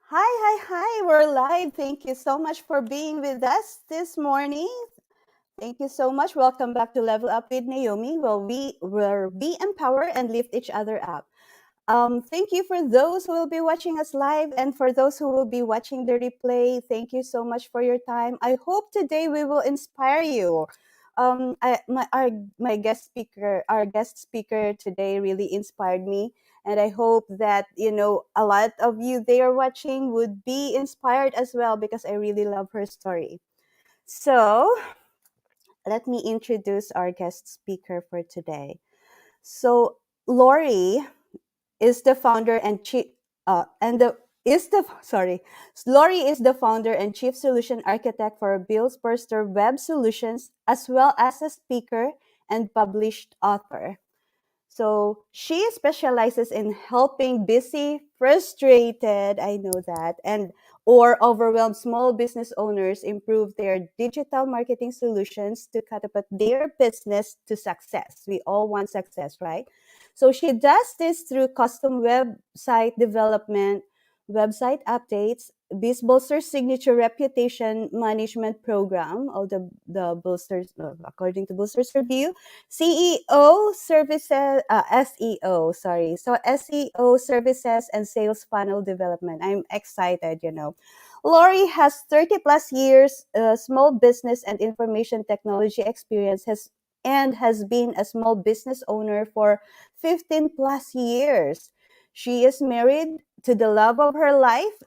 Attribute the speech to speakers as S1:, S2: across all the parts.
S1: Hi. We're live. Thank you so much for being with us this morning. Thank you so much. Welcome back to Level Up with Naomi, where we empower and lift each other up. Thank you for those who will be watching us live and for those who will be watching the replay. Thank you so much for your time. I hope today we will inspire you. Our guest speaker today really inspired me, and I hope that a lot of you there watching would be inspired as well because I really love her story. So let me introduce our guest speaker for today. So Laurie is the founder and chief and the is the sorry Laurie is the founder and chief solution architect for Bill's Burster Web Solutions, as well as a speaker and published author. So she specializes in helping busy, frustrated, I know that, and or overwhelmed small business owners improve their digital marketing solutions to catapult their business to success. We all want success, right? So she does this through custom website development, website updates, BizBolster signature reputation management program, all the bolsters according to Bolster's review, CEO services, SEO, sorry. So SEO services and sales funnel development. I'm excited. Laurie has 30 plus years small business and information technology experience and has been a small business owner for 15 plus years. She is married to the love of her life,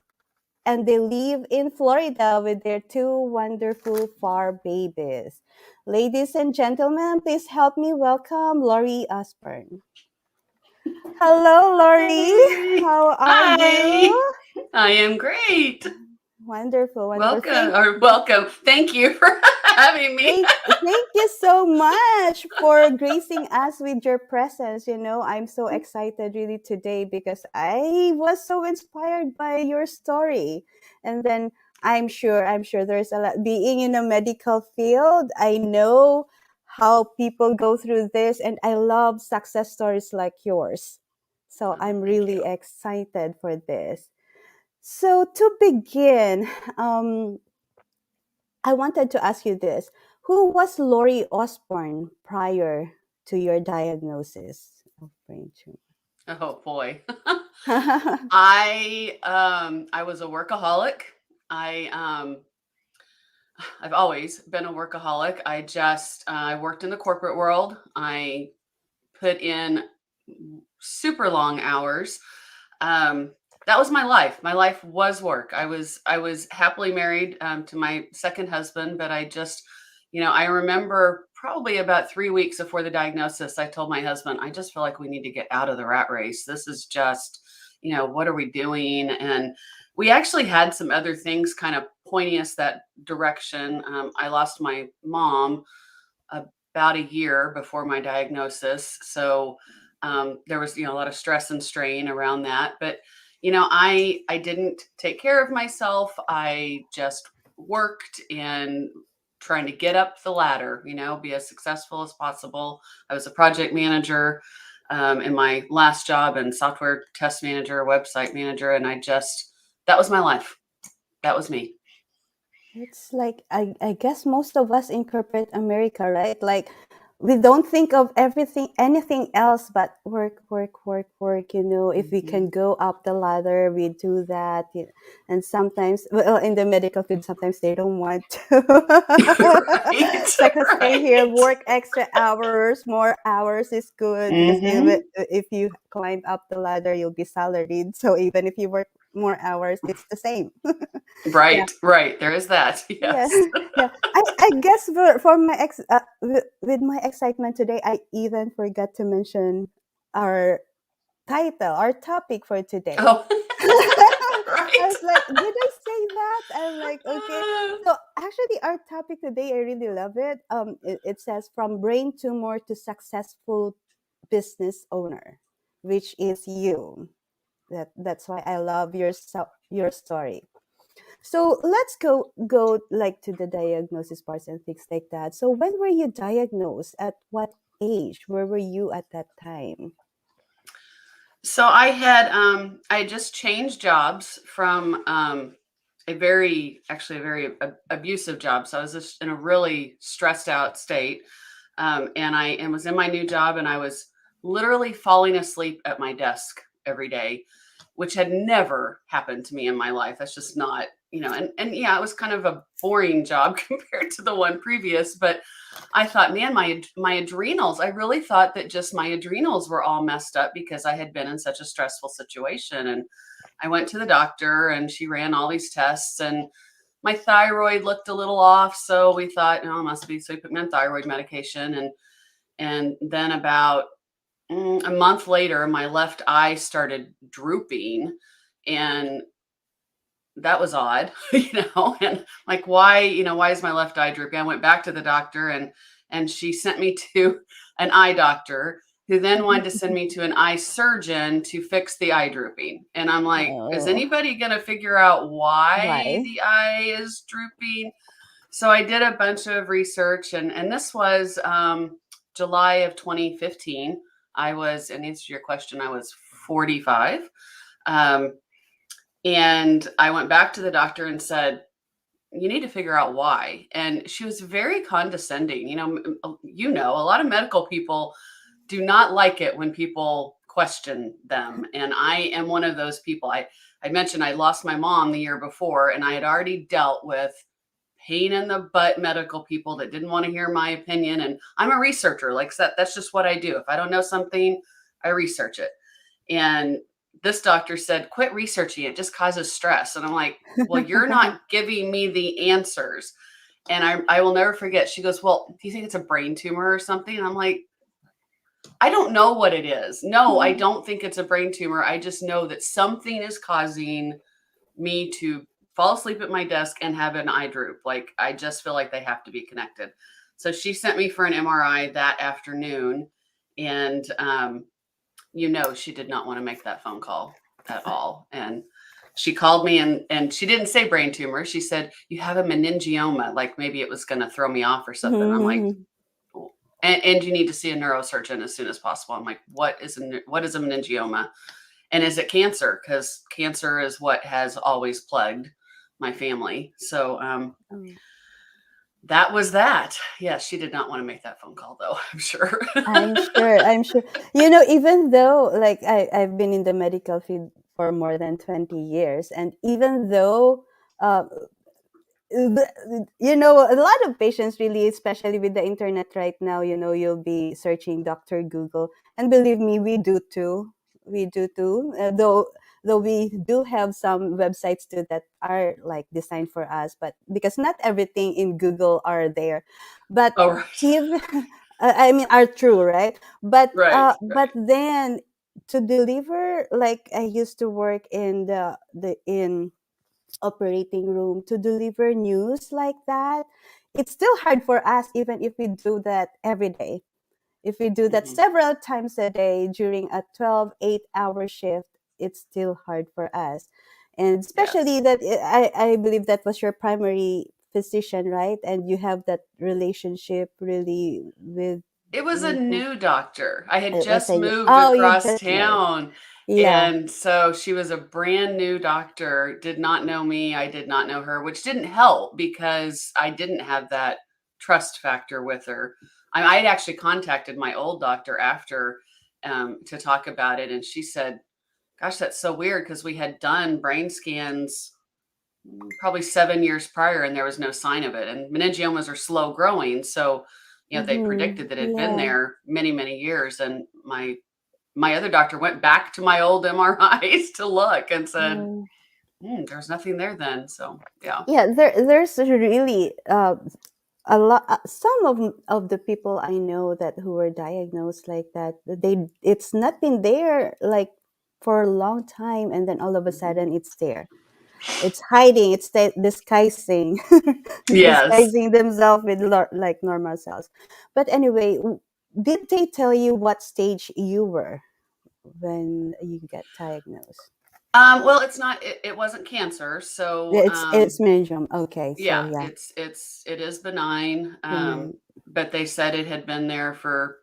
S1: and they live in Florida with their two wonderful fur babies. Ladies and gentlemen, please help me welcome Laurie Osborne. Hello, Laurie.
S2: Hey.
S1: How are
S2: Hi.
S1: you?
S2: I am great.
S1: Wonderful.
S2: Welcome. Thank you for having me.
S1: Thank you so much for gracing us with your presence. I'm so excited really today because I was so inspired by your story. And then I'm sure there's a lot being in a medical field. I know how people go through this, and I love success stories like yours. So
S2: Oh,
S1: I'm
S2: thank
S1: really
S2: you.
S1: excited for this. So to begin, um, I wanted to ask you this. Who was Laurie Osborne prior to your diagnosis of brain
S2: Oh boy.
S1: tumor?
S2: I was a workaholic. I I've always been a workaholic. I worked in the corporate world. I put in super long hours. Um, that was my life. My life was work. I was happily married to my second husband, but I remember probably about 3 weeks before the diagnosis, I told my husband, I just feel like we need to get out of the rat race. This is just, what are we doing? And we actually had some other things kind of pointing us that direction. I lost my mom about a year before my diagnosis. So there was, a lot of stress and strain around that. But, I didn't take care of myself. I just worked and trying to get up the ladder, be as successful as possible. I was a project manager in my last job and software test manager, website manager. And that was my life. That was me.
S1: It's like I guess most of us in corporate America, right? Like we don't think of anything else but work. If we
S2: Mhm.
S1: can go up the ladder, we do that. And sometimes, well, in the medical field, sometimes they don't want to.
S2: Right.
S1: It's like a stay here,
S2: Right.
S1: work extra hours, more hours is good because
S2: Hmm.
S1: if you climb up the ladder, you'll be salaried. So even if you work more hours, it's the same. Yeah.
S2: Right. There is that.
S1: Yeah,
S2: Yes.
S1: yeah. I guess for my with my excitement today, I even forgot to mention our title, our topic for today.
S2: Oh,
S1: I
S2: right.
S1: was like, did I say that? I'm like, okay. So actually, our topic today, I really love it. It says from brain tumor to successful business owner, which is you. That's why I love your story. So let's go like to the diagnosis parts and things like that. So when were you diagnosed? At what age? Where were you at that time?
S2: So I just changed jobs from a very abusive job. So I was just in a really stressed out state, and I was in my new job, and I was literally falling asleep at my desk every day, which had never happened to me in my life. That's just not, and yeah, it was kind of a boring job compared to the one previous, but I thought, man, my adrenals, I really thought that just my adrenals were all messed up because I had been in such a stressful situation. And I went to the doctor and she ran all these tests and my thyroid looked a little off. So we thought, no, it must be. So we put me on thyroid medication. And then about a month later, my left eye started drooping. And that was odd, and like, why is my left eye drooping? I went back to the doctor and she sent me to an eye doctor who then wanted to send me to an eye surgeon to fix the eye drooping. And I'm like, is
S1: Oh,
S2: anybody going to figure out why
S1: why?
S2: the eye is drooping? So I did a bunch of research and this was July of 2015. I was, in answer to your question, I was 45. Um, and I went back to the doctor and said, you need to figure out why. And she was very condescending. A lot of medical people do not like it when people question them. And I am one of those people. I mentioned I lost my mom the year before, and I had already dealt with pain in the butt medical people that didn't want to hear my opinion. And I'm a researcher. Like that's just what I do. If I don't know something, I research it. And this doctor said, quit researching it, just causes stress. And I'm like, well, you're not giving me the answers. And I will never forget. She goes, well, do you think it's a brain tumor or something? And I'm like, I don't know what it is. No, I don't think it's a brain tumor. I just know that something is causing me to fall asleep at my desk and have an eye droop. Like, I just feel like they have to be connected. So she sent me for an MRI that afternoon. And she did not want to make that phone call at all. And she called me and she didn't say brain tumor. She said, you have a meningioma. Like maybe it was going to throw me off or something. I'm like, oh. And you need to see a neurosurgeon as soon as possible. I'm like, what is a meningioma? And is it cancer? Because cancer is what has always plagued my family. So
S1: Oh,
S2: that was that. Yeah, she did not want to make that phone call though, I'm sure.
S1: I'm sure. I'm sure. Even though like I've been in the medical field for more than 20 years, and even though uh, a lot of patients really, especially with the internet right now, you'll be searching Dr. Google, and believe me, we do too, though we do have some websites too that are like designed for us, but because not everything in Google are there, but
S2: Oh, right.
S1: even I mean are true, right? but
S2: Right,
S1: but
S2: right.
S1: then to deliver, like I used to work in the in operating room, to deliver news like that, it's still hard for us, even if we do that every day. If we do that
S2: Hmm.
S1: several times a day during a 12 8-hour shift, it's still hard for us. And especially
S2: Yes.
S1: that I believe that was your primary physician, right? And you have that relationship really
S2: It was a
S1: with
S2: new doctor. I had
S1: it was
S2: just
S1: a
S2: moved
S1: oh, you
S2: across
S1: just moved.
S2: town.
S1: Yeah.
S2: And so she was a brand new doctor, did not know me. I did not know her, which didn't help because I didn't have that trust factor with her. I had actually contacted my old doctor after to talk about it. And she said, gosh, that's so weird because we had done brain scans probably 7 years prior and there was no sign of it. And meningiomas are slow growing. So, they
S1: Mm-hmm.
S2: predicted that it had been
S1: Yeah.
S2: there many, many years. And my other doctor went back to my old MRIs to look and said,
S1: Mm.
S2: there's nothing there then. So yeah.
S1: Yeah, there's really a lot, some of the people I know that who were diagnosed like that, it's not been there like for a long time, and then all of a
S2: Mhm.
S1: sudden it's there. It's hiding, it's disguising
S2: Yes.
S1: disguising themselves with like normal cells. But anyway, did they tell you what stage you were when you get diagnosed?
S2: Well, it wasn't cancer. So
S1: It's meningioma. Okay, so
S2: yeah,
S1: yeah,
S2: it is benign.
S1: benign.
S2: But they said it had been there for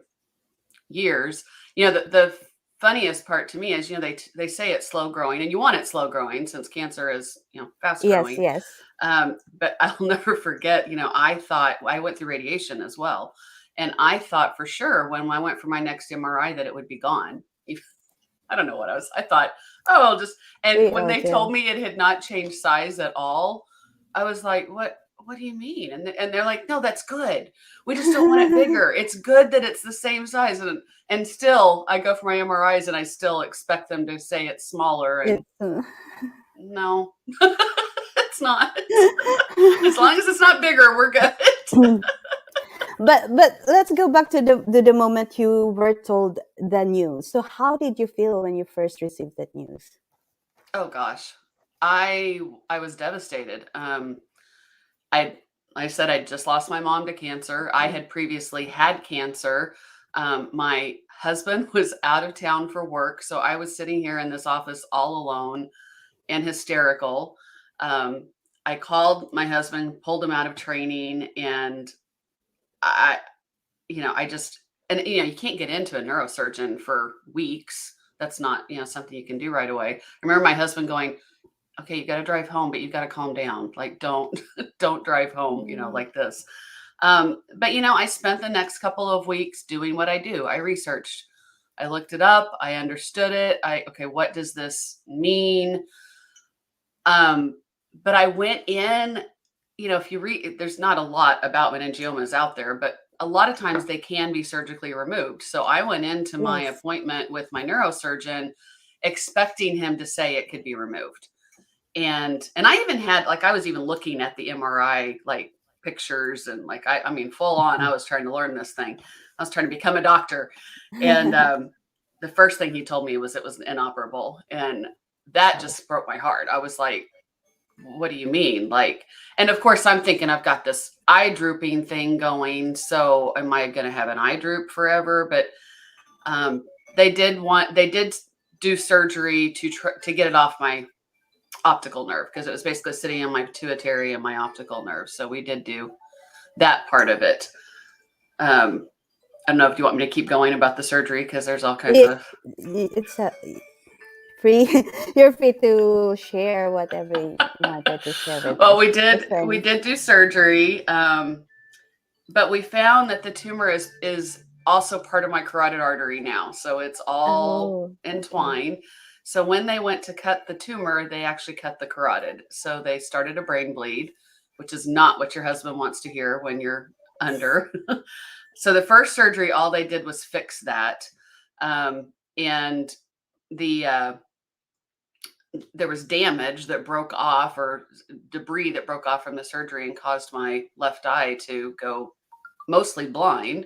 S2: years. The funniest part to me is, they say it's slow growing, and you want it slow growing since cancer is, fast
S1: Yes,
S2: growing.
S1: yes.
S2: But I'll never forget, I thought I went through radiation as well. And I thought for sure when I went for my next MRI that it would be gone. I don't know what I thought, oh, I'll just, and
S1: We
S2: when
S1: all
S2: they
S1: do.
S2: told me it had not changed size at all, I was like, what do you mean? And they're like, no, that's good. We just don't want it bigger. It's good that it's the same size. And still I go for my MRIs and I still expect them to say it's smaller. And
S1: It's
S2: no, it's not. As long as it's not bigger, we're good.
S1: but let's go back to the moment you were told the news. So how did you feel when you first received that news?
S2: Oh gosh. I was devastated. I I said I just lost my mom to cancer. I
S1: Mm.
S2: had previously had cancer. My husband was out of town for work, so I was sitting here in this office all alone and hysterical. Um, I called my husband, pulled him out of training, and I, I just, and you can't get into a neurosurgeon for weeks. That's not, something you can do right away. I remember my husband going, okay, you got to drive home, but you got to calm down. Like, don't, don't drive home,
S1: Mm.
S2: like this. But I spent the next couple of weeks doing what I do. I researched, I looked it up, I understood it. Okay, what does this mean? Um, but I went in, if you read, there's not a lot about meningiomas out there, but a lot of times they can be surgically removed. So I went into my
S1: Yes.
S2: appointment with my neurosurgeon expecting him to say it could be removed. And I even had, like, I was even looking at the MRI like pictures, and like I mean full on I was trying to learn this thing. I was trying to become a doctor. And the first thing he told me was it was inoperable, and that just broke my heart. I was like, what do you mean? Like, and of course I'm thinking I've got this eye drooping thing going, so am I going to have an eye droop forever? But um they did do surgery to get it off my optical nerve, because it was basically sitting in my pituitary and my optical nerve. So we did do that part of it. I don't know if you want me to keep going about the surgery, because there's all kinds
S1: It,
S2: of.
S1: it's free. You're free to share whatever you wanted to share with
S2: Well,
S1: us
S2: we
S1: concerning.
S2: did do surgery, but we found that the tumor is also part of my carotid artery now, so it's all
S1: Oh, okay.
S2: entwined. So when they went to cut the tumor, they actually cut the carotid. So they started a brain bleed, which is not what your husband wants to hear when you're under. So the first surgery, all they did was fix that, and the there was damage that broke off, or debris that broke off from the surgery, and caused my left eye to go mostly blind.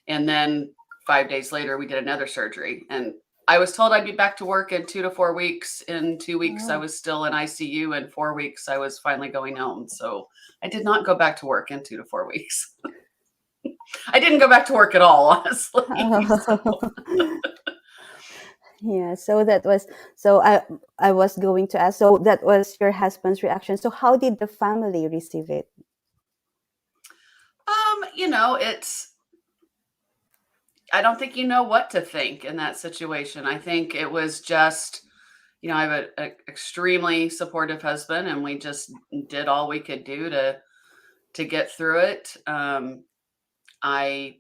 S2: And then 5 days later, we did another surgery. And I was told I'd be back to work in 2 to 4 weeks. In 2 weeks, I
S1: Oh.
S2: was still in ICU. In 4 weeks, I was finally going home. So I did not go back to work in 2 to 4 weeks. I didn't go back to work at all, honestly. So
S1: Yeah, so that was, so I was going to ask, so that was your husband's reaction. So how did the family receive it?
S2: it's, I don't think you know what to think in that situation. I think it was just, I have an extremely supportive husband, and we just did all we could do to get through it. I,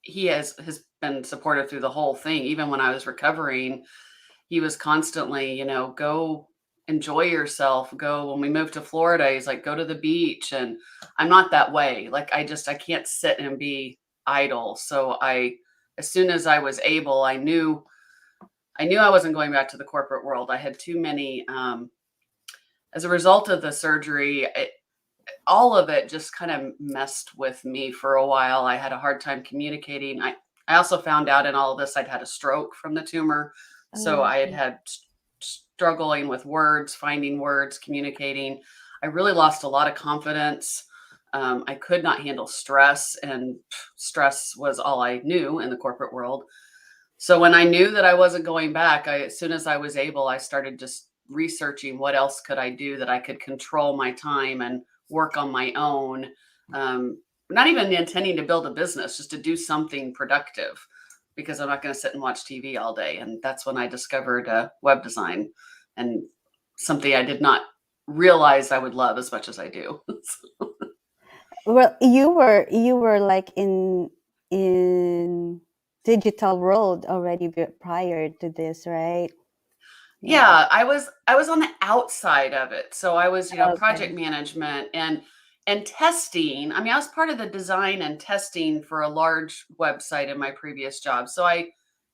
S2: he has been supportive through the whole thing. Even when I was recovering, he was constantly, go enjoy yourself. Go, when we moved to Florida, he's like, go to the beach. And I'm not that way. Like, I can't sit and be idle. So as soon as I was able, I knew I wasn't going back to the corporate world. I had too many, as a result of the surgery, all of it just kind of messed with me for a while. I had a hard time communicating. I also found out in all of this I'd had a stroke from the tumor. So
S1: Oh,
S2: I had
S1: okay.
S2: struggling with words, finding words, communicating. I really lost a lot of confidence. I could not handle stress, and stress was all I knew in the corporate world. So when I knew that I wasn't going back, as soon as I was able, I started just researching what else could I do that I could control my time and work on my own. Not even intending to build a business, just to do something productive. because I'm not going to sit and watch TV all day. And that's when I discovered web design, and something I did not realize I would love as much as I do.
S1: Well, you were like in digital world already prior to this, right? Yeah.
S2: Yeah, I was on the outside of it. So I was, project
S1: Okay.
S2: management and testing. I mean, I was part of the design and testing for a large website in my previous job. So I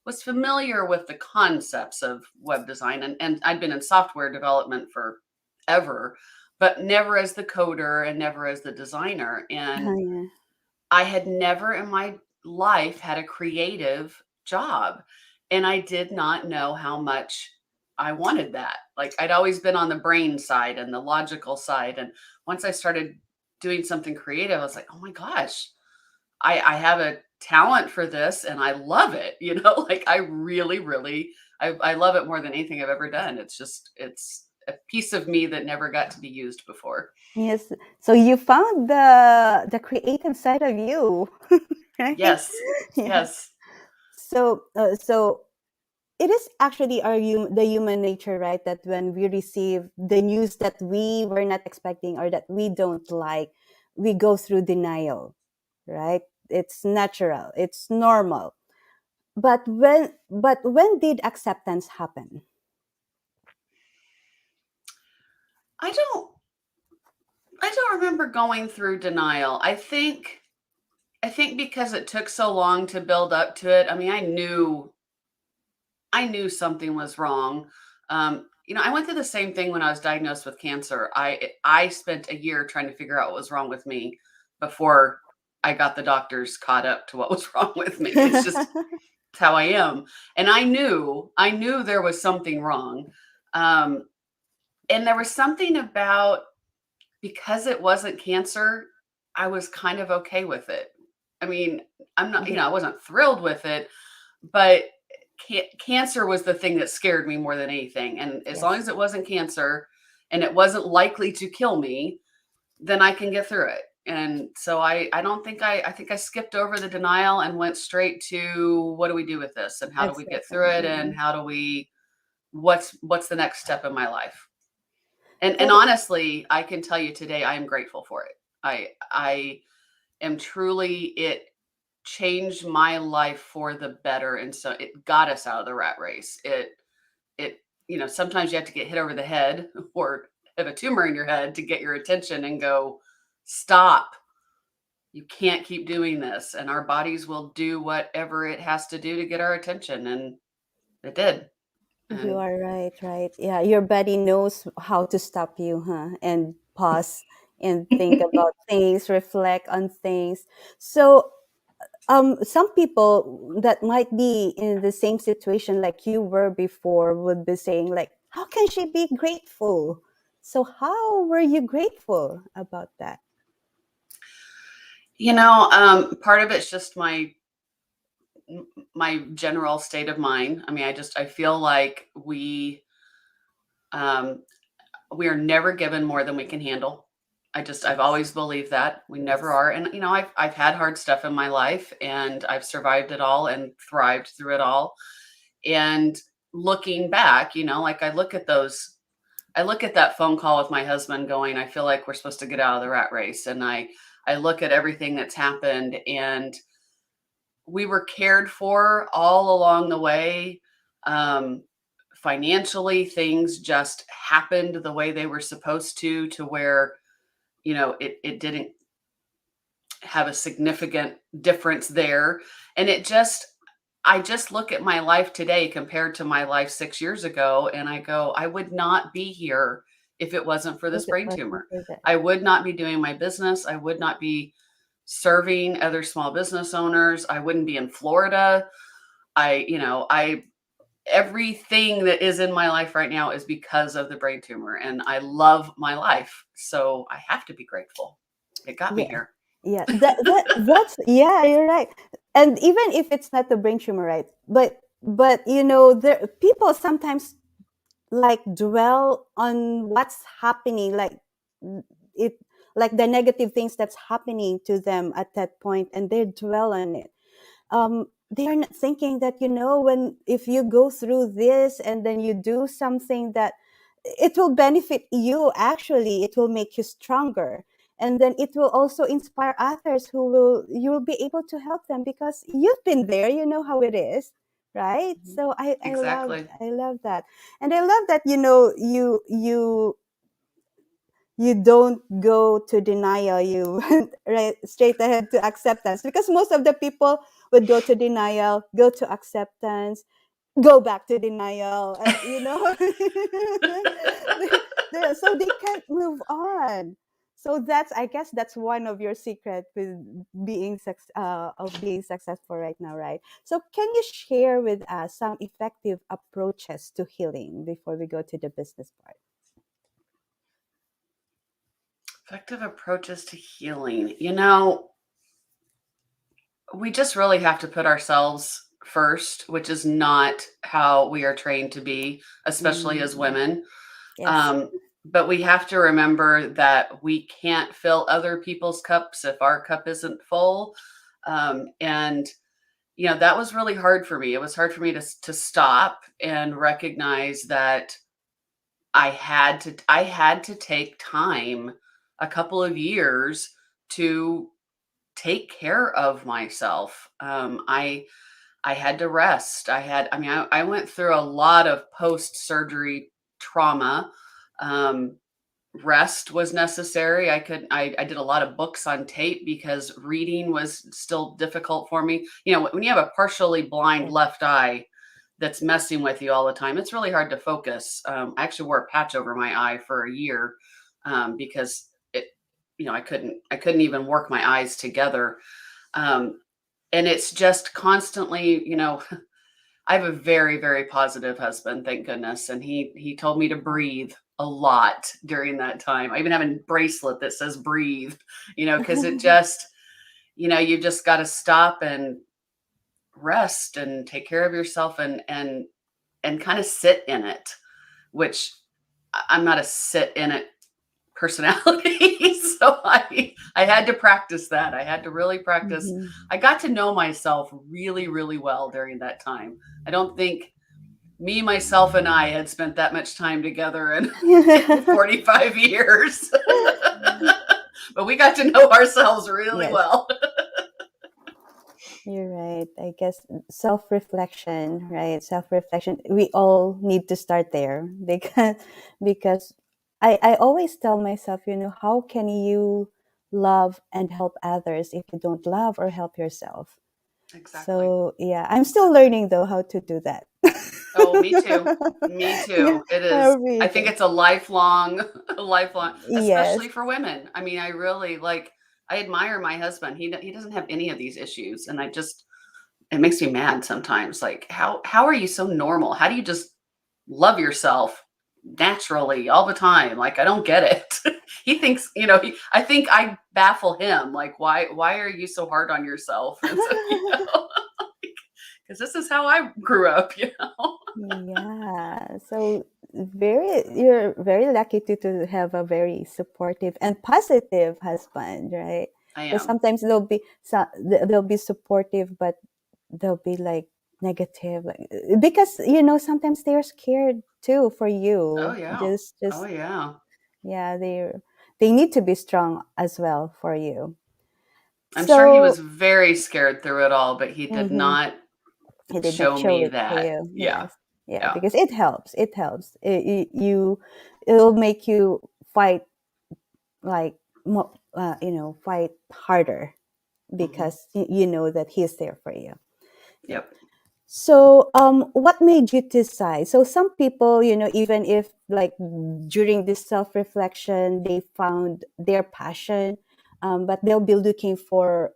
S2: was familiar with the concepts of web design, and I'd been in software development for ever, but never as the coder and never as the designer. And
S1: Yeah.
S2: I had never in my life had a creative job, and I did not know how much I wanted that. Like, I'd always been on the brain side and the logical side, and once I started doing something creative, I was like, "Oh my gosh, I have a talent for this and I love it." Like, I really, really I love it more than anything I've ever done. It's a piece of me that never got to be used before.
S1: Yes. So you found the creative side of you, right?
S2: Yes.
S1: Yeah.
S2: Yes.
S1: So it is actually the human nature, right? That when we receive the news that we were not expecting or that we don't like, we go through denial, right? It's natural. It's normal. But when did acceptance happen?
S2: I don't I don't remember going through denial. I think because it took so long to build up to it. I mean, I knew something was wrong. I went through the same thing when I was diagnosed with cancer. I spent a year trying to figure out what was wrong with me before I got the doctors caught up to what was wrong with me. It's how I am. And I knew there was something wrong. Um, and there was something about, because it wasn't cancer, I was kind of okay with it. I mean, I'm not,
S1: Yeah.
S2: I wasn't thrilled with it, but cancer was the thing that scared me more than anything. And as long
S1: Yes.
S2: as it wasn't cancer and it wasn't likely to kill me, then I can get through it. And so I don't think I think I skipped over the denial and went straight to, what do we do with this, and how do we get through
S1: Acceptance.
S2: it,
S1: Yeah.
S2: and how do we what's the next step in my life? And
S1: Well,
S2: honestly, I can tell you today I am grateful for it. I am truly, it changed my life for the better, and so it got us out of the rat race. It sometimes you have to get hit over the head or have a tumor in your head to get your attention and go, "Stop. You can't keep doing this." And our bodies will do whatever it has to do to get our attention, and it did.
S1: you
S2: And
S1: are right, right. Yeah, your body knows how to stop you, huh? And pause and think about things, reflect on things. So, some people that might be in the same situation like you were before would be saying, like, how can she be grateful? So, how were you grateful about that?
S2: part of it's just my general state of mind. I mean, I feel like um, we are never given more than we can handle. I've
S1: Yes,
S2: always believed that we never
S1: yes.
S2: are. And I've had hard stuff in my life, and I've survived it all and thrived through it all. And looking back, like, I look at that phone call with my husband going, I feel like we're supposed to get out of the rat race. And I look at everything that's happened, and we were cared for all along the way. Um, Financially, things just happened the way they were supposed to where, it didn't have a significant difference there. And I just look at my life today compared to my life 6 years ago, and I go, I would not be here if it wasn't for this
S1: If it
S2: brain
S1: wasn't
S2: tumor.
S1: for that.
S2: I would not be doing my business. I would not be serving other small business owners. I wouldn't be in Florida. I everything that is in my life right now is because of the brain tumor, and I love my life. So I have to be grateful. It got me
S1: Yeah,
S2: here.
S1: yeah. That's yeah, you're right. And even if it's not the brain tumor, right? But there people sometimes like dwell on what's happening, like it like the negative things that's happening to them at that point, and they dwell on it. they are not thinking that, when if you go through this and then you do something that it will benefit you, actually it will make you stronger, and then it will also inspire others who will you will be able to help them because you've been there, you know how it is, right?
S2: Mhm.
S1: So
S2: Exactly.
S1: I love that. And I love that, you don't go to denial, you went right straight ahead to acceptance, because most of the people would go to denial, go to acceptance, go back to denial, and so they can't move on. So that's, I guess, that's one of your secret with being successful right now, right? So can you share with us some effective approaches to healing before we go to the business part?
S2: Effective approaches to healing. We just really have to put ourselves first, which is not how we are trained to be, especially as
S1: Mm,
S2: women.
S1: yes.
S2: Um, but we have to remember that we can't fill other people's cups if our cup isn't full. And that was really hard for me. It was hard for me to stop and recognize that I had to take time, a couple of years, to take care of myself. I had to rest. I went through a lot of post-surgery trauma. Um, Rest was necessary. I did a lot of books on tape because reading was still difficult for me. When you have a partially blind
S1: Yes.
S2: left eye that's messing with you all the time, it's really hard to focus. I actually wore a patch over my eye for a year, because I couldn't even work my eyes together. Um, and it's just constantly, I have a very, very positive husband, thank goodness, and he told me to breathe a lot during that time. I even have a bracelet that says breathe, because it just, you just got to stop and rest and take care of yourself, and kind of sit in it, which I'm not a sit in it personality. So I had to practice that. I had to really practice.
S1: Mhm.
S2: I got to know myself really, really well during that time. I don't think me, myself, and I had spent that much time together in 45 years. But we got to know ourselves really
S1: Yes.
S2: well.
S1: You're right. I guess self-reflection, right? Self-reflection. We all need to start there because I always tell myself, how can you love and help others if you don't love or help yourself?
S2: Exactly.
S1: So yeah, I'm still
S2: Exactly.
S1: learning though how to do that.
S2: Oh, me too. Me
S1: Yeah,
S2: too. It is.
S1: how me
S2: I think
S1: too.
S2: it's a lifelong, a lifelong, especially
S1: Yes.
S2: for women. I mean, I really like. I admire my husband. He doesn't have any of these issues, and it makes me mad sometimes. Like, how are you so normal? How do you just love yourself naturally all the time? Like, I don't get it. He thinks, I think I baffle him. Like, why are you so hard on yourself? And so, because this is how I grew up.
S1: Yeah. So you're very lucky to have a very supportive and positive husband, right?
S2: I
S1: Because
S2: am.
S1: sometimes they'll be supportive, but they'll be like negative, because sometimes they're scared too for
S2: Oh
S1: you.
S2: yeah. Oh
S1: Just
S2: yeah.
S1: yeah, they need to be strong as well for you.
S2: I'm sure he was
S1: So
S2: very scared through it all, but he did
S1: mhm,
S2: not
S1: he did not
S2: show
S1: show
S2: me
S1: it for
S2: that.
S1: you.
S2: Yeah.
S1: Yes, yeah,
S2: Yeah.
S1: because it helps. It helps. It'll make you fight like fight harder
S2: Hmm.
S1: because you know that he's there for you. Yeah.
S2: Yep.
S1: So, what made you decide? So, some people, even if like during this self reflection, they found their passion, but they'll be looking for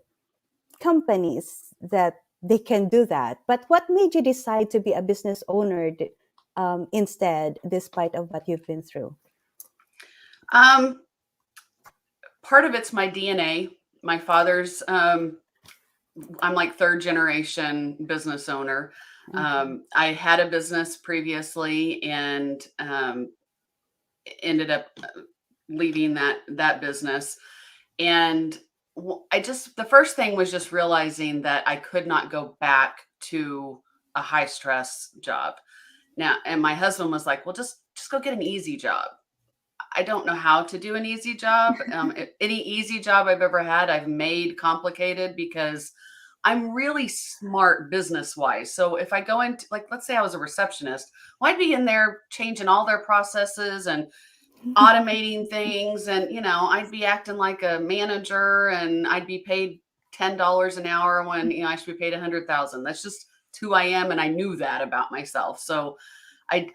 S1: companies that they can do that. But what made you decide to be a business owner instead, despite of what you've been through?
S2: Um, Part of it's my DNA. My father's I'm like third generation business owner.
S1: Mhm.
S2: I had a business previously and ended up leaving that business. And I just the first thing was just realizing that I could not go back to a high stress job. Now, and my husband was like, "Well, just go get an easy job." I don't know how to do an easy job. Any easy job I've ever had, I've made complicated because I'm really smart business wise. So if I go into, like, let's say I was a receptionist, well, I'd be in there changing all their processes and automating things. And, I'd be acting like a manager and I'd be paid $10 an hour when, I should be paid 100,000. That's just who I am. And I knew that about myself. So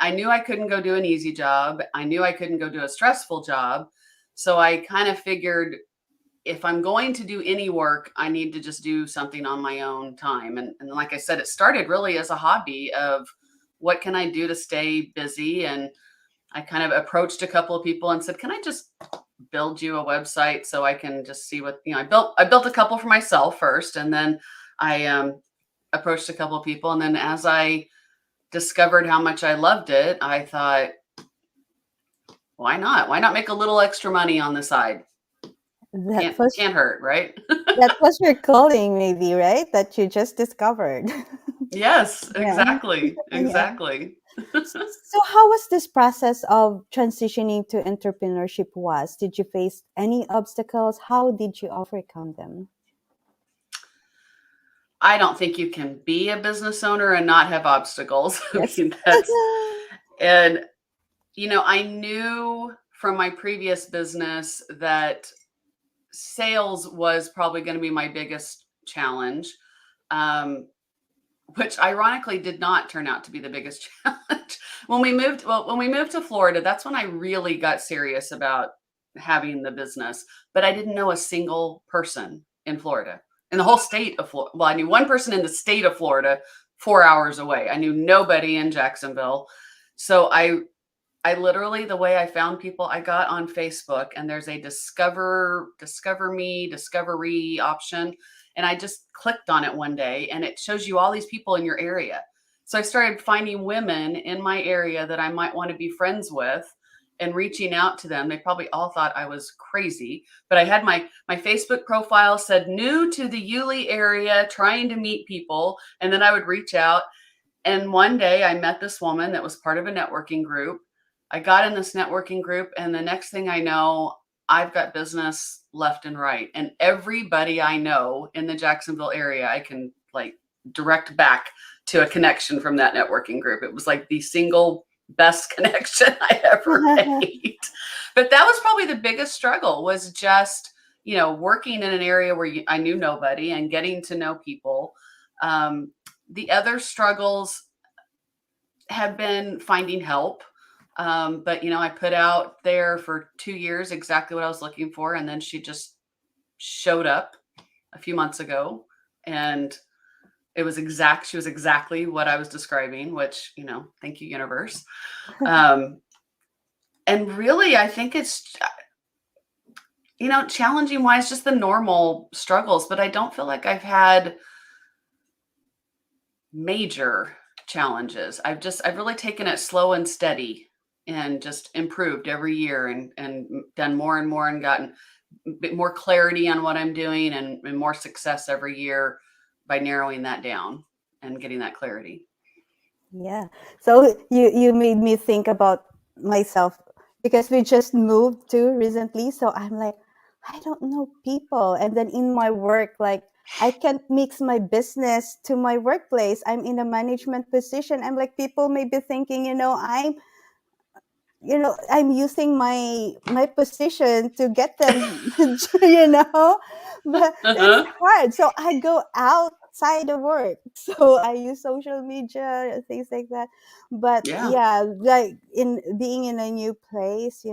S2: I knew I couldn't go do an easy job. I knew I couldn't go do a stressful job. So I kind of figured if I'm going to do any work, I need to just do something on my own time. And like I said, it started really as a hobby of what can I do to stay busy? And I kind of approached a couple of people and said, "Can I just build you a website so I can just see what, I built a couple for myself first, and then I approached a couple of people, and then as I discovered how much I loved it, I thought, why not? Why not make a little extra money on the side?
S1: That
S2: Can't
S1: was
S2: can't hurt, right?"
S1: that was your calling, maybe, right? That you just discovered.
S2: Yes,
S1: Yeah.
S2: exactly.
S1: Yeah.
S2: Exactly.
S1: So how was this process of transitioning to entrepreneurship was? Did you face any obstacles? How did you overcome them?
S2: I don't think you can be a business owner and not have obstacles. I
S1: Yes.
S2: mean, and I knew from my previous business that sales was probably going to be my biggest challenge, um, which ironically did not turn out to be the biggest challenge. When we moved to Florida, that's when I really got serious about having the business. But I didn't know a single person in Florida, in the whole state of Florida. Well, I knew one person in the state of Florida, 4 hours away. I knew nobody in Jacksonville. So I literally, the way I found people, I got on Facebook, and there's a discover me, discovery option. And I just clicked on it one day, and it shows you all these people in your area. So I started finding women in my area that I might want to be friends with and reaching out to them. They probably all thought I was crazy, but I had my Facebook profile said new to the Yulee area, trying to meet people. And then I would reach out, and one day I met this woman that was part of a networking group. I got in this networking group, and the next thing I know, I've got business left and right. And everybody I know in the Jacksonville area, I can like direct back to a connection from that networking group. It was like the single best connection I ever made. But that was probably the biggest struggle, was just, working in an area where I knew nobody and getting to know people. Um, the other struggles have been finding help. But I put out there for 2 years exactly what I was looking for, and then she just showed up a few months ago, and she was exactly what I was describing, which, thank you, universe. Um, and really, I think it's, challenging wise, just the normal struggles, but I don't feel like I've had major challenges. I've really taken it slow and steady and just improved every year, and done more and more, and gotten a bit more clarity on what I'm doing, and more success every year by narrowing that down and getting that clarity.
S1: Yeah. So you made me think about myself because we just moved to recently. So I'm like, I don't know people. And then in my work, like I can't mix my business to my workplace. I'm in a management position. I'm like, people may be thinking, I'm using my position to get them, but it's
S2: Uh-huh.
S1: hard. So I go outside of work. So I use social media, things like that. But
S2: Yeah.
S1: yeah, like in being in a new place,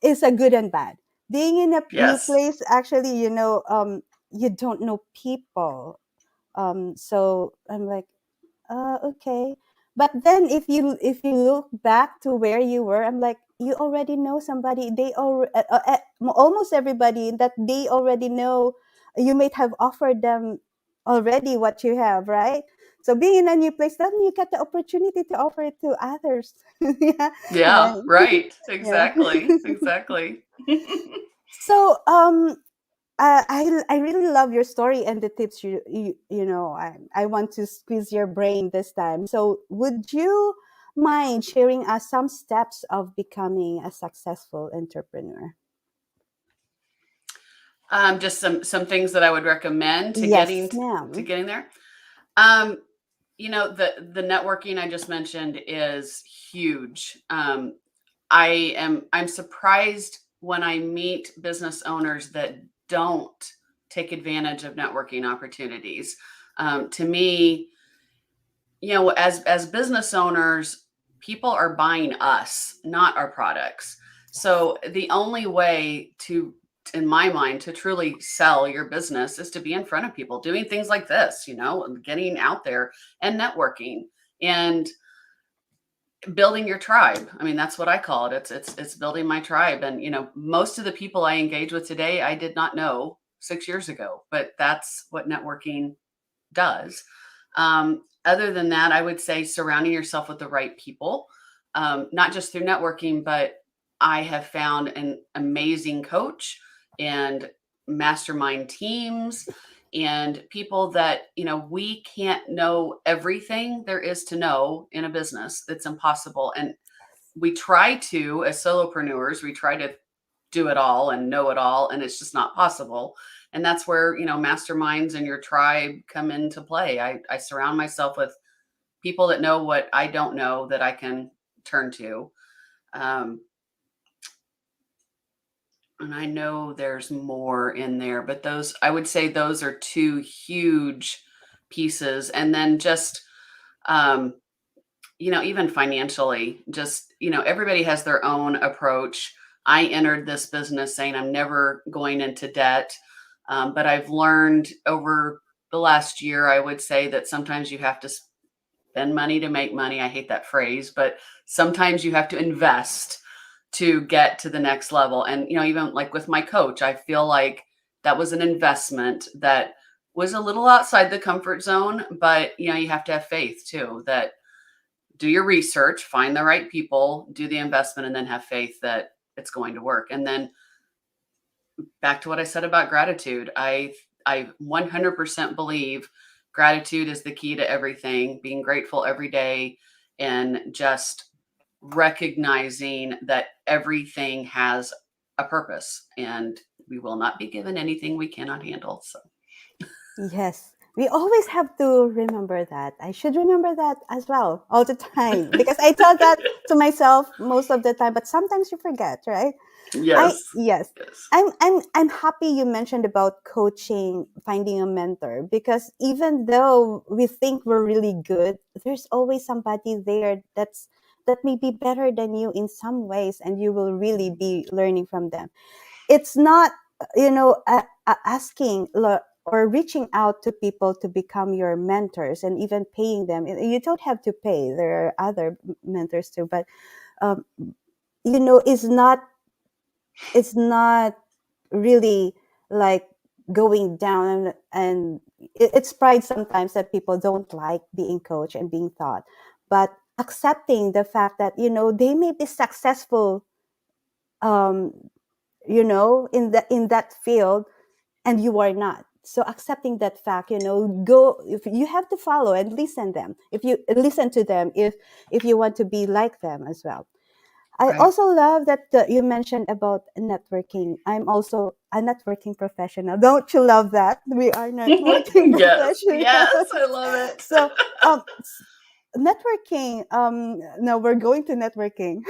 S1: it's a good and bad. Being in a new
S2: Yes.
S1: place, actually, you don't know people. So I'm like, okay. But then if you look back to where you were, I'm like, you already know somebody. Almost everybody that they already know. You might have offered them already what you have, right? So being in a new place, then you get the opportunity to offer it to others. Yeah,
S2: Yeah.
S1: right.
S2: Right.
S1: Yeah.
S2: Exactly. Exactly.
S1: So I really love your story and the tips I want to squeeze your brain this time. So would you mind sharing us some steps of becoming a successful entrepreneur?
S2: Just some things that I would recommend to
S1: Yes,
S2: to
S1: ma'am.
S2: getting there. Um, the networking I just mentioned is huge. I'm surprised when I meet business owners that don't take advantage of networking opportunities. To me, as business owners, people are buying us, not our products. So the only way to in my mind to truly sell your business is to be in front of people doing things like this, getting out there and networking and building your tribe. I mean, that's what I call it. It's building my tribe. And most of the people I engage with today I did not know 6 years ago, but that's what networking does. Other than that, I would say surrounding yourself with the right people, not just through networking, but I have found an amazing coach and mastermind teams and people that, we can't know everything there is to know in a business. It's impossible. And we try to, as solopreneurs, we try to do it all and know it all, and it's just not possible. And that's where masterminds and your tribe come into play. I surround myself with people that know what I don't know that I can turn to. um, and I know there's more in there, but those, I would say, those are two huge pieces. And then just um, even financially, just, everybody has their own approach. I entered this business saying I'm never going into debt. But I've learned over the last year, I would say, that sometimes you have to spend money to make money. I hate that phrase, but sometimes you have to invest to get to the next level. And, even like with my coach, I feel like that was an investment that was a little outside the comfort zone, but, you have to have faith too, that do your research, find the right people, do the investment, and then have faith that it's going to work. And then back to what I said about gratitude, I 100% believe gratitude is the key to everything. Being grateful every day and just recognizing that everything has a purpose and we will not be given anything we cannot handle. So
S1: Yes, we always have to remember that. I should remember that as well all the time because I tell that to myself most of the time, but sometimes you forget, right? I
S2: yes,
S1: Yes.
S2: yes,
S1: I'm happy you mentioned about coaching, finding a mentor, because even though we think we're really good, there's always somebody there that may be better than you in some ways, and you will really be learning from them. It's not asking or reaching out to people to become your mentors and even paying them. You don't have to pay. There are other mentors too, but um, is not, it's not really like going down, and it's pride sometimes that people don't like being coached and being taught, but accepting the fact that they may be successful, um in that field, and you are not. So accepting that fact, go, if you have to follow and listen them, if you listen to them, if you want to be like them as well. I
S2: right.
S1: also love that you mentioned about networking. I'm also a networking professional. Don't you love that? We are networking
S2: Yes, yes,
S1: professionals.
S2: I love it.
S1: So, networking. No, we're going to networking.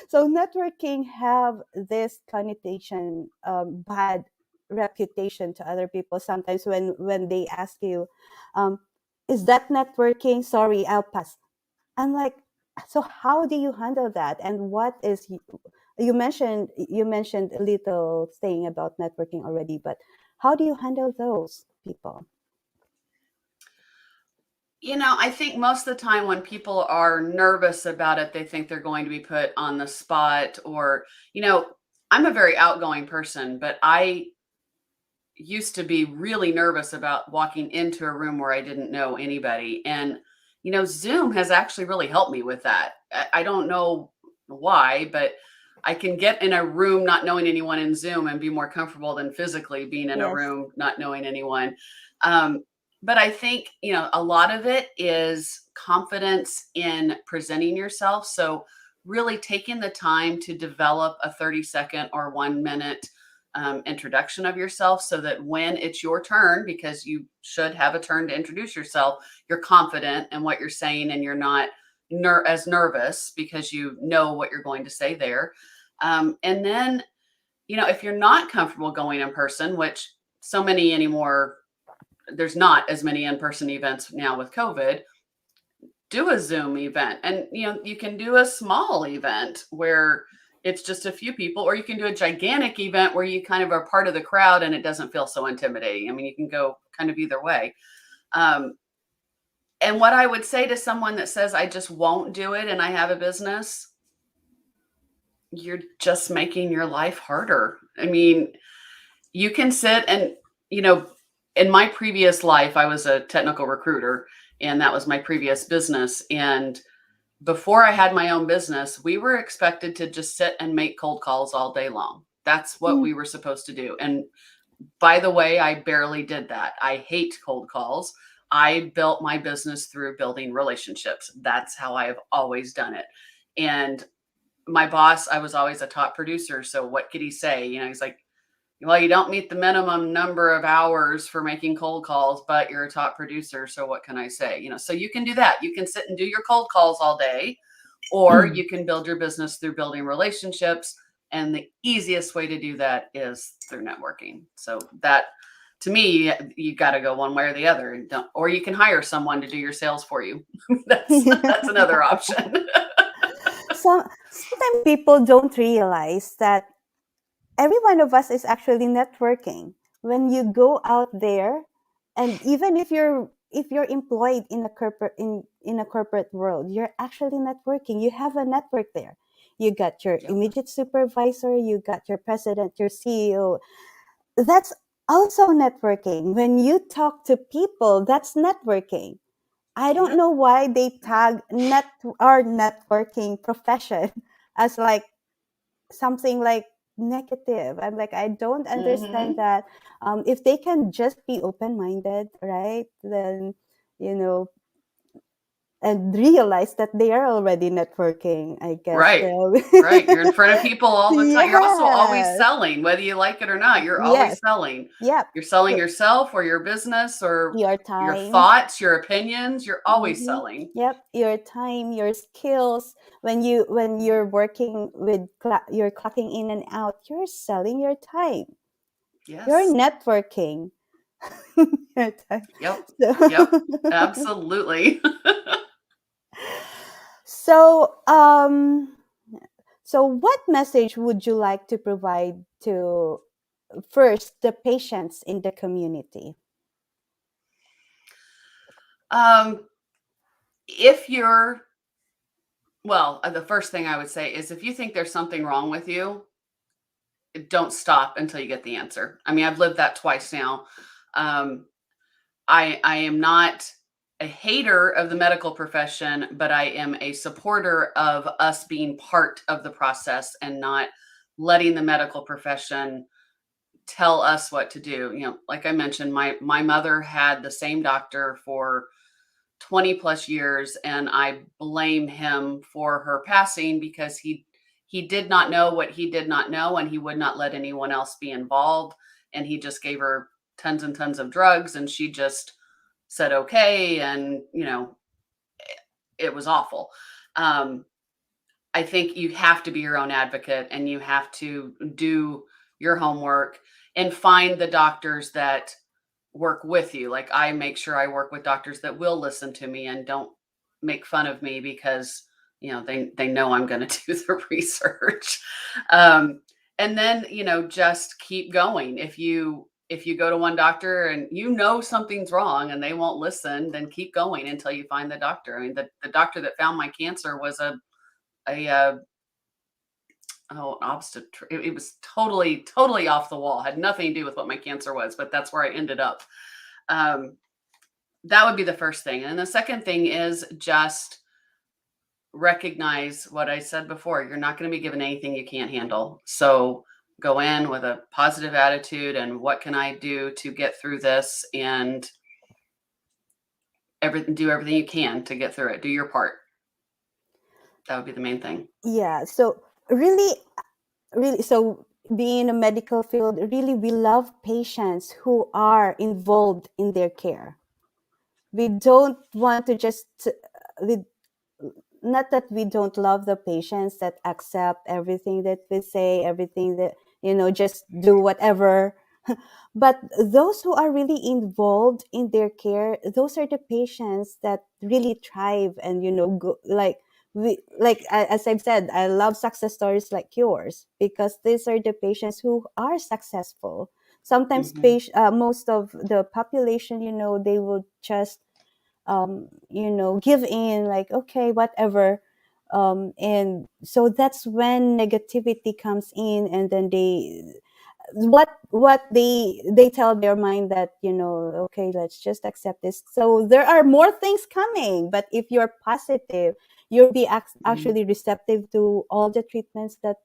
S1: So, networking have this connotation, bad reputation to other people. Sometimes when they ask you, um, "Is that networking?" Sorry, I'll pass. I'm like, so how do you handle that? And what is you mentioned a little thing about networking already, but how do you handle those people?
S2: I think most of the time when people are nervous about it, they think they're going to be put on the spot or, I'm a very outgoing person, but I used to be really nervous about walking into a room where I didn't know anybody. And, Zoom has actually really helped me with that. I don't know why, but I can get in a room not knowing anyone in Zoom and be more comfortable than physically being in a
S1: Yes.
S2: room not knowing anyone. Um, but I think, a lot of it is confidence in presenting yourself. So, really taking the time to develop a 30-second or 1 minute introduction of yourself so that when it's your turn, because you should have a turn to introduce yourself, you're confident in what you're saying and you're not as nervous because you know what you're going to say there. And then, if you're not comfortable going in person, which so many anymore, there's not as many in person events now with COVID, do a Zoom event. And, you can do a small event where it's just a few people, or you can do a gigantic event where you kind of are part of the crowd and it doesn't feel so intimidating. I mean, you can go kind of either way. Um, and what I would say to someone that says, I just won't do it and I have a business, you're just making your life harder. I mean, you can sit and, you know, in my previous life, I was a technical recruiter and that was my previous business. And before I had my own business, we were expected to just sit and make cold calls all day long. That's what
S1: Mm.
S2: we were supposed to do. And by the way, I barely did that. I hate cold calls. I built my business through building relationships. That's how I have always done it. And my boss, I was always a top producer. So what could he say? He's like, well, you don't meet the minimum number of hours for making cold calls, but you're a top producer. So what can I say? So you can do that. You can sit and do your cold calls all day, or you can build your business through building relationships. And the easiest way to do that is through networking. So that, to me, you got to go one way or the other. Or you can hire someone to do your sales for you. That's another option.
S1: Sometimes people don't realize that every one of us is actually networking. When you go out there, and even if you're employed in a corporate world, you're actually networking. You have a network there. You got your
S2: Yep.
S1: immediate supervisor, you got your president, your CEO. That's also networking. When you talk to people, that's networking. I don't
S2: Yep.
S1: know why they tag our networking profession as like something like negative. I'm like, I don't understand
S2: Mm-hmm.
S1: that. If they can just be open minded, right? Then, you know, and realize that they are already networking, I guess
S2: Right.
S1: they'll.
S2: Right. You're in front of people all the time. You're also always
S1: Yes.
S2: selling, whether you like it or not. You're
S1: Yes.
S2: always selling.
S1: Yep.
S2: You're selling
S1: So
S2: yourself or your business or
S1: your
S2: your
S1: time.
S2: thoughts, your opinions. You're always
S1: Mm-hmm.
S2: selling.
S1: Yep, your time, your skills. When you're working with you're clocking in and out, you're selling your time. You're
S2: Yes.
S1: networking. Your time.
S2: Yep. Yep.
S1: So,
S2: Absolutely.
S1: so, so what message would you like to provide to first the patients in the community?
S2: um, if you're, well, the first thing I would say is if you think there's something wrong with you, don't stop until you get the answer. I mean, I've lived that twice now. Um, I am not a hater of the medical profession, but I am a supporter of us being part of the process and not letting the medical profession tell us what to do. Like I mentioned, my mother had the same doctor for 20 plus years, and I blame him for her passing because he did not know what he did not know, and he would not let anyone else be involved, and he just gave her tons and tons of drugs, and she just said okay, and it was awful. um, I think you have to be your own advocate and you have to do your homework and find the doctors that work with you. Like, I make sure I work with doctors that will listen to me and don't make fun of me because they know I'm going to do the research. um, and then just keep going. If you go to one doctor and something's wrong and they won't listen, then keep going until you find the doctor. I mean, the doctor that found my cancer was a oh, an obstetric. It was totally off the wall. Had nothing to do with what my cancer was, but that's where I ended up. Um, that would be the first thing. And the second thing is just recognize what I said before. You're not going to be given anything you can't handle. So go in with a positive attitude and what can I do to get through this, and do everything you can to get through it. Do your part. That would be the main thing.
S1: Yeah. So really, really, so being in a medical field, really, we love patients who are involved in their care. We don't want to just we not that we don't love the patients that accept everything that we say, everything that, just do whatever. But those who are really involved in their care, those are the patients that really thrive and, go, like, as I've said, I love success stories like yours because these are the patients who are successful. Sometimes
S2: Hmm.
S1: most of the population, they will just give in, like, okay, whatever. And so that's when negativity comes in, and then they tell their mind that, okay, let's just accept this. So there are more things coming, but if you're positive, you'll be
S2: Hmm.
S1: actually receptive to all the treatments that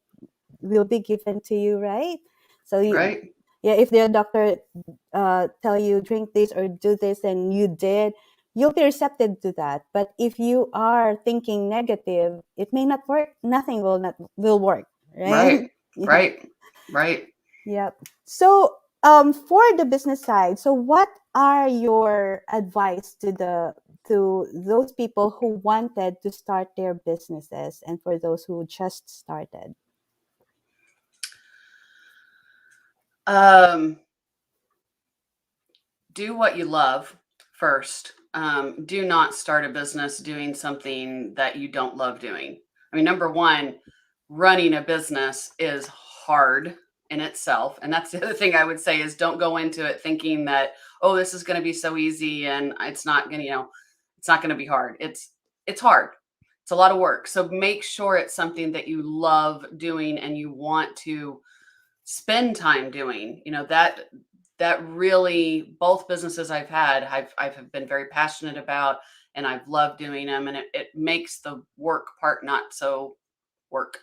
S1: will be given to you, right? So
S2: Right.
S1: yeah, if the doctor tell you drink this or do this and you did, you'll be receptive to that. But if you are thinking negative, it may not work. Nothing will work, right?
S2: Right.
S1: Yeah.
S2: Right. Right.
S1: Yep. So for the business side, so what are your advice to those people who wanted to start their businesses and for those who just started?
S2: Um, do what you love first. Do not start a business doing something that you don't love doing. I mean, number one, running a business is hard in itself. And that's the other thing I would say is don't go into it thinking that, oh, this is going to be so easy and it's not going to, it's not going to be hard. It's hard. It's a lot of work. So make sure it's something that you love doing and you want to spend time doing. That really, both businesses I've been very passionate about, and I've loved doing them, and it makes the work part not so work,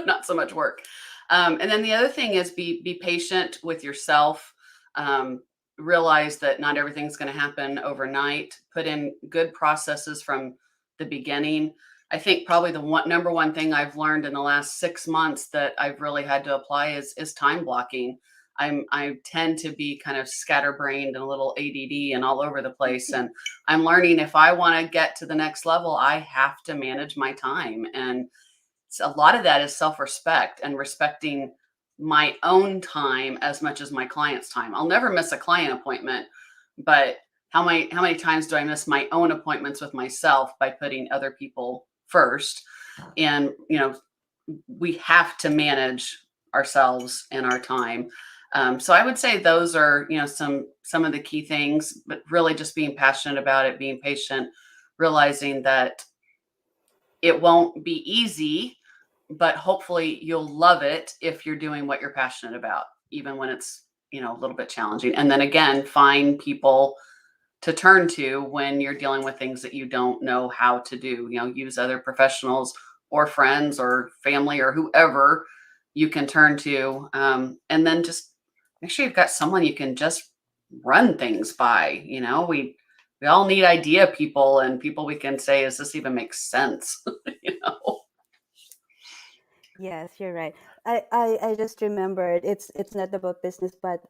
S2: not so much work. And then the other thing is be patient with yourself. Um, Realize that not everything's going to happen overnight. Put in good processes from the beginning. I think probably the number one thing I've learned in the last 6 months that I've really had to apply is time blocking. I tend to be kind of scatterbrained and a little ADD and all over the place, and I'm learning if I want to get to the next level, I have to manage my time. And a lot of that is self-respect and respecting my own time as much as my client's time. I'll never miss a client appointment, but how many times do I miss my own appointments with myself by putting other people first? And we have to manage ourselves and our time. So I would say those are some of the key things, but really just being passionate about it, being patient, realizing that it won't be easy, but hopefully you'll love it if you're doing what you're passionate about, even when it's, a little bit challenging. And then again, find people to turn to when you're dealing with things that you don't know how to do. Use other professionals or friends or family or whoever you can turn to. And then just make sure you've got someone you can just run things by. We all need idea people and people we can say, does this even make sense? you know?
S1: Yes, you're right. I just remembered it's not about business, but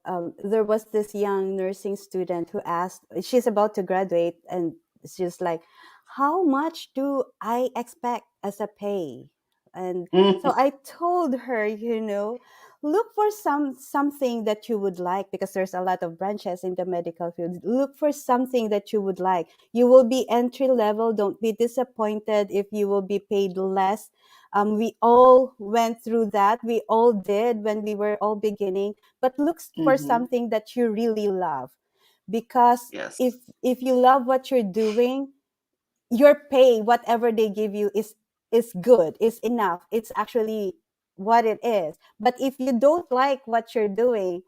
S1: there was this young nursing student who asked, she's about to graduate, and she's like, how much do I expect as a pay? And so I told her, look for something that you would like, because there's a lot of branches in the medical field. Look for something that you would like. You will be entry level. Don't be disappointed if you will be paid less. We all went through that. We all did when we were all beginning. But look for
S2: Hmm.
S1: something that you really love, because
S2: Yes.
S1: if you love what you're doing, your pay, whatever they give you, is good, is enough. It's actually what it is. But if you don't like what you're doing,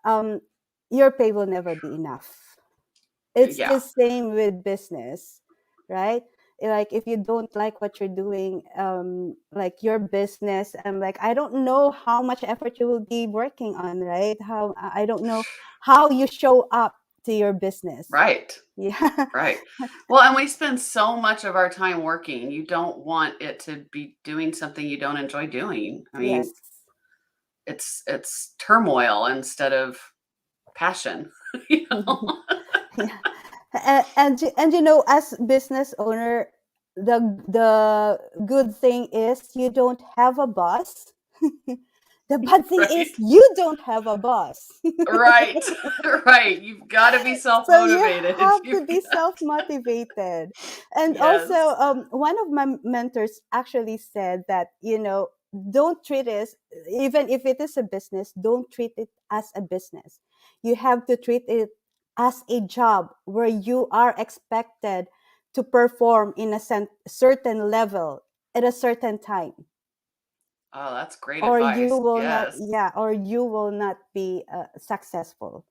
S1: um, your pay will never be enough. It's the
S2: Yeah.
S1: same with business, right? like if you don't like what you're doing, like your business, like I don't know how much effort you will be working on, right? How I don't know how you show up to your business.
S2: Right.
S1: Yeah.
S2: Right. Well, and we spend so much of our time working. You don't want it to be doing something you don't enjoy doing. I mean,
S1: Yes.
S2: it's turmoil instead of passion, you know?
S1: Yeah. And you know, as business owner, the good thing is you don't have a boss. The bad thing is
S2: Right.
S1: you don't have a boss.
S2: Right. Right. You've got to be
S1: So you
S2: self-motivated.
S1: have to be self-motivated. And also,
S2: Yes.
S1: one of my mentors actually said that, you know, don't treat it, even if it is a business, don't treat it as a business. You have to treat it as a job where you are expected to perform in a certain level at a certain time,
S2: Oh, that's great
S1: or you
S2: advice.
S1: will not,
S2: Yes.
S1: yeah, or you will not be successful.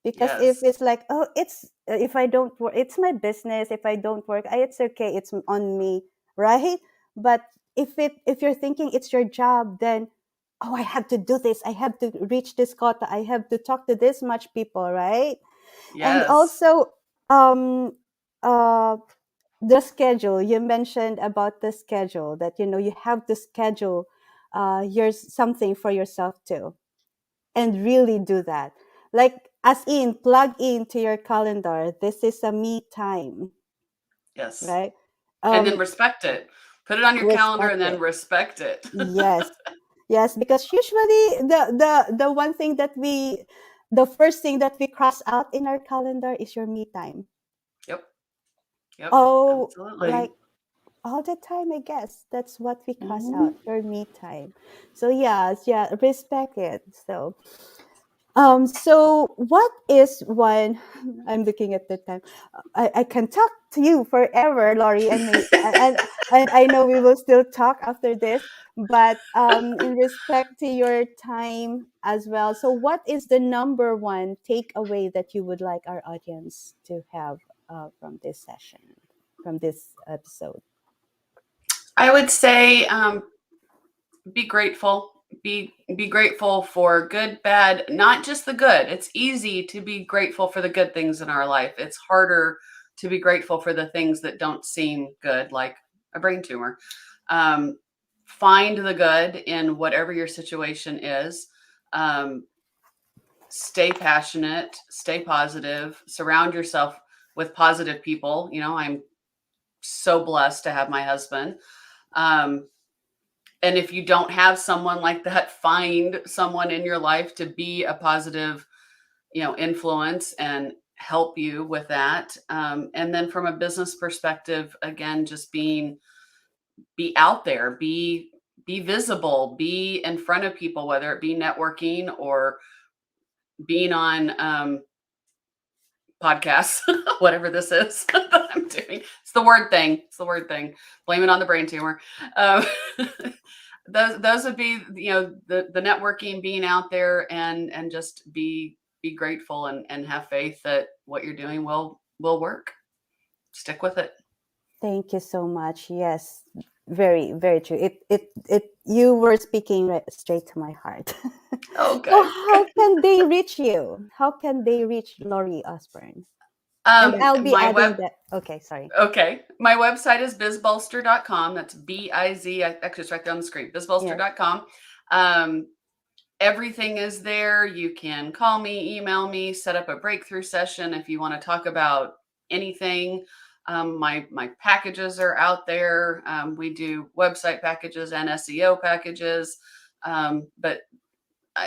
S1: Because if
S2: Yes.
S1: it's like, oh, it's if I don't work, it's my business. If I don't work, it's okay, it's on me, right? But if you're thinking it's your job, then, oh, I have to do this, I have to reach this quota, I have to talk to this much people, right? And
S2: Yes.
S1: also, um uh the schedule you mentioned about the schedule, that you know you have to schedule something for yourself too, and really do that, like as in plug into your calendar, this is a me time,
S2: Yes.
S1: right?
S2: And then
S1: um
S2: respect it. Put it on your calendar
S1: Respect
S2: and then
S1: it.
S2: respect it.
S1: Yes. Yes, because usually the one thing that we the first thing that we cross out in our calendar is your me time.
S2: Yep. Yep.
S1: Oh,
S2: Absolutely.
S1: like all the time, I guess that's what we cross out,
S2: Mhm.
S1: your me time. So yes, yeah, respect it. So so what is one? I'm looking at the time. I can talk to you forever, Laurie, and I know we will still talk after this. But in respect to your time as well, so what is the number one takeaway that you would like our audience to have from this session, from this episode?
S2: I would say be grateful. Be grateful for good, bad, not just the good. It's easy to be grateful for the good things in our life. It's harder to be grateful for the things that don't seem good, like a brain tumor. Um, find the good in whatever your situation is. Um, stay passionate, stay positive, surround yourself with positive people. You know, I'm so blessed to have my husband. Um, and if you don't have someone like that, find someone in your life to be a positive, influence and help you with that. And then from a business perspective, again, just be out there, be visible, be in front of people, whether it be networking or being on podcasts, whatever this is that I'm doing. It's the word thing. It's the word thing. Blame it on the brain tumor. Um, those would be, the networking, being out there, and just be grateful and have faith that what you're doing will work. Stick with it.
S1: Thank you so much. Yes, very, very true. It. You were speaking right straight to my heart. So,
S2: Okay.
S1: how can they reach you? How can they reach Laurie Osborne? And I'll be
S2: My
S1: adding
S2: web
S1: that. Okay, sorry.
S2: Okay. My website is bizbolster.com. That's B-I-Z. Actually, it's right there on the screen.
S1: Yes.
S2: Bizbolster.com. Um, everything is there. You can call me, email me, set up a breakthrough session if you want to talk about anything. My packages are out there. We do website packages and SEO packages. But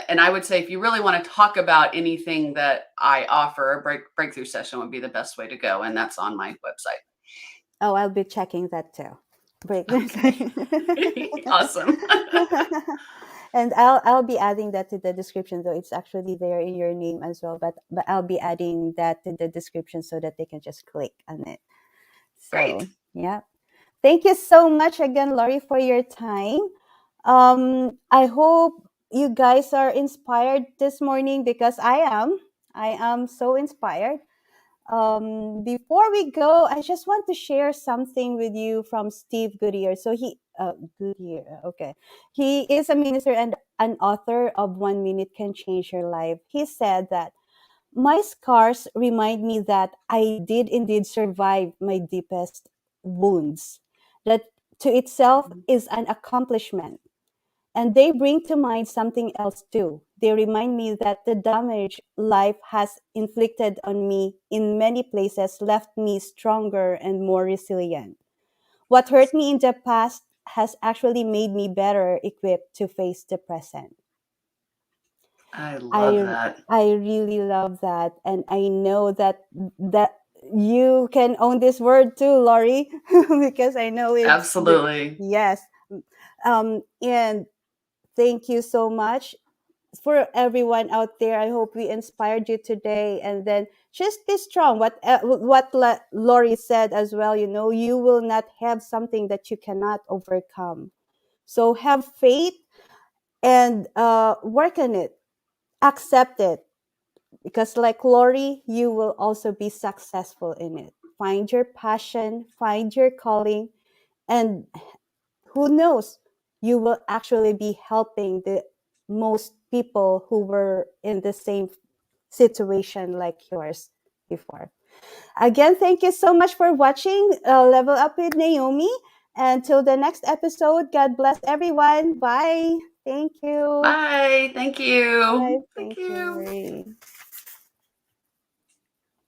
S2: and I would say if you really want to talk about anything that I offer, a breakthrough session would be the best way to go, and that's on my website.
S1: Oh, I'll be checking that too. Breakthrough.
S2: Okay. Awesome.
S1: And I'll be adding that to the description, though it's actually there in your name as well. But I'll be adding that to the description so that they can just click on it.
S2: Great.
S1: So yeah. Thank you so much again, Laurie, for your time. I hope you guys are inspired this morning, because I am. I am so inspired. Before we go, I just want to share something with you from Steve Goodyear. So Goodyear, okay. He is a minister and an author of One Minute Can Change Your Life. He said that my scars remind me that I did indeed survive my deepest wounds. That to itself is an accomplishment. And they bring to mind something else too. They remind me that the damage life has inflicted on me in many places left me stronger and more resilient. What hurt me in the past has actually made me better equipped to face the present.
S2: I love
S1: I
S2: that.
S1: I really love that, and I know that you can own this word too, Laurie, because I know
S2: Absolutely.
S1: yes. And thank you so much for everyone out there. I hope we inspired you today, and then just be strong. Laurie said as well. You know, you will not have something that you cannot overcome. So have faith and work on it. Accept it, because like Lori, you will also be successful in it. Find your passion, find your calling, and who knows, you will actually be helping the most people who were in the same situation like yours before. Again, thank you so much for watching Level Up with Naomi. Until the next episode, God bless everyone. Bye. Thank you.
S2: Bye. Thank
S1: Bye.
S2: you. Thank
S1: Thank you,
S2: you.
S1: Marie.